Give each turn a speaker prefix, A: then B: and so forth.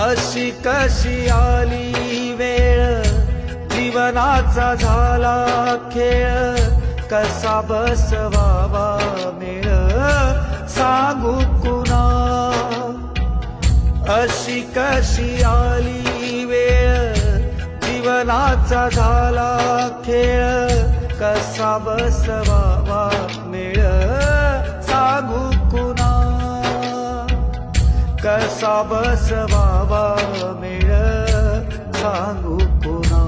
A: अशी कशी आली वेळ, जीवनाचा झाला खेळ, कसा बसवावा मेळ सांगू कुणा. अशी कशी आली वेळ, जीवनाचा झाला खेळ, कसा बसवावा मेळ सांगू कुणा. कसा बसवावा मेळ सांगू पुन्हा.